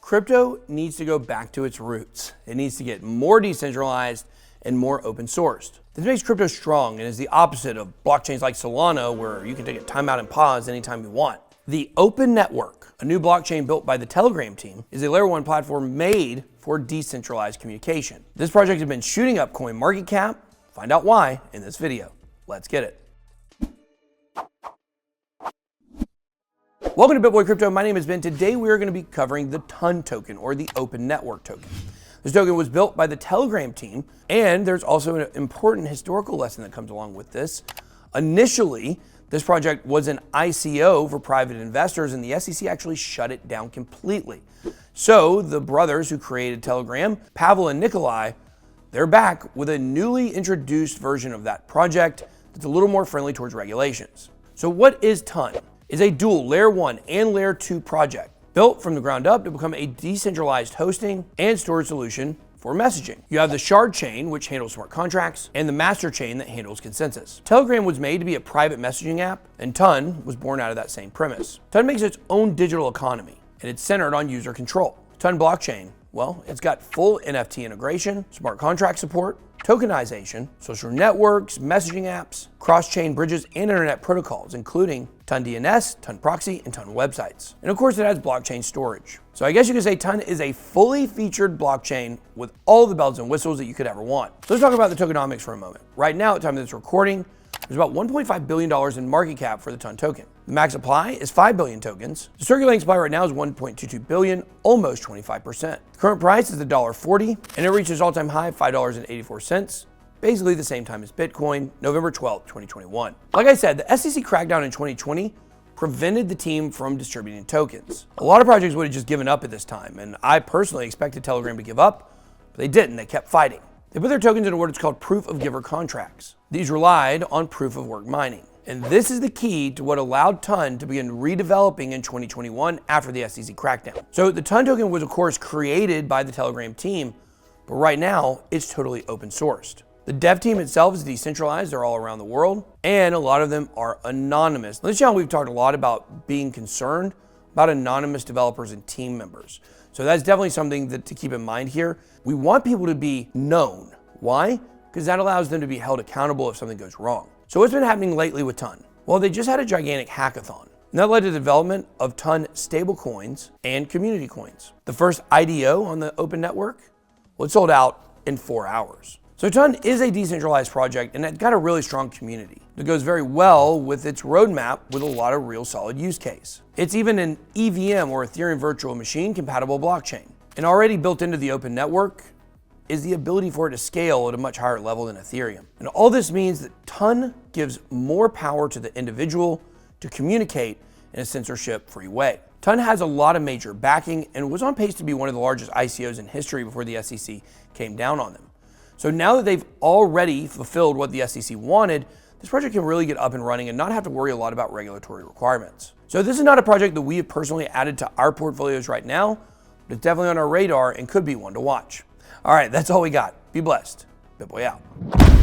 Crypto needs to go back to its roots. It needs to get more decentralized and more open sourced. This makes crypto strong and is the opposite of blockchains like Solana, where you can take a timeout and pause anytime you want. The Open Network, a new blockchain built by the Telegram team, is a layer 1 platform made for decentralized communication. This project has been shooting up coin market cap. Find out why in this video. Let's get it. Welcome to BitBoy Crypto. My name is Ben. Today we are going to be covering the TON token, or the Open Network token. This token was built by the Telegram team, and there's also an important historical lesson that comes along with this. Initially, this project was an ICO for private investors, and the SEC actually shut it down completely. So the brothers who created Telegram, Pavel and Nikolai, they're back with a newly introduced version of that project that's a little more friendly towards regulations. So what is TON? It's a dual layer 1 and layer 2 project built from the ground up to become a decentralized hosting and storage solution for messaging. You have the shard chain, which handles smart contracts, and the master chain that handles consensus. Telegram was made to be a private messaging app, and TON was born out of that same premise. TON makes its own digital economy, and it's centered on user control. TON blockchain, well, it's got full NFT integration, smart contract support, tokenization, social networks, messaging apps, cross-chain bridges, and internet protocols, including TON DNS, TON proxy, and TON websites. And of course, it has blockchain storage. So I guess you could say TON is a fully featured blockchain with all the bells and whistles that you could ever want. So let's talk about the tokenomics for a moment. Right now, at the time of this recording, there's about $1.5 billion in market cap for the TON token. The max supply is 5 billion tokens. The circulating supply right now is 1.22 billion, almost 25%. The current price is $1.40, and it reaches all-time high of $5.84, basically the same time as Bitcoin, November 12th, 2021. Like I said, the SEC crackdown in 2020 prevented the team from distributing tokens. A lot of projects would have just given up at this time, and I personally expected Telegram to give up, but they didn't. They kept fighting. They put their tokens into what is called proof of giver contracts. These relied on proof of work mining. And this is the key to what allowed TON to begin redeveloping in 2021 after the SEC crackdown. So the TON token was of course created by the Telegram team, but right now it's totally open sourced. The dev team itself is decentralized, they're all around the world, and a lot of them are anonymous. On this channel, we've talked a lot about being concerned about anonymous developers and team members. So that's definitely something to keep in mind here. We want people to be known. Why? Because that allows them to be held accountable if something goes wrong. So what's been happening lately with TON? Well, they just had a gigantic hackathon, and that led to the development of TON stablecoins and community coins. The first IDO on the Open Network, well, it sold out in 4 hours. So TON is a decentralized project, and it's got a really strong community that goes very well with its roadmap with a lot of real solid use case. It's even an EVM, or Ethereum Virtual Machine, compatible blockchain. And already built into the Open Network is the ability for it to scale at a much higher level than Ethereum. And all this means that TON gives more power to the individual to communicate in a censorship-free way. TON has a lot of major backing and was on pace to be one of the largest ICOs in history before the SEC came down on them. So now that they've already fulfilled what the SEC wanted, this project can really get up and running and not have to worry a lot about regulatory requirements. So this is not a project that we have personally added to our portfolios right now, but it's definitely on our radar and could be one to watch. All right, that's all we got. Be blessed. BitBoy out.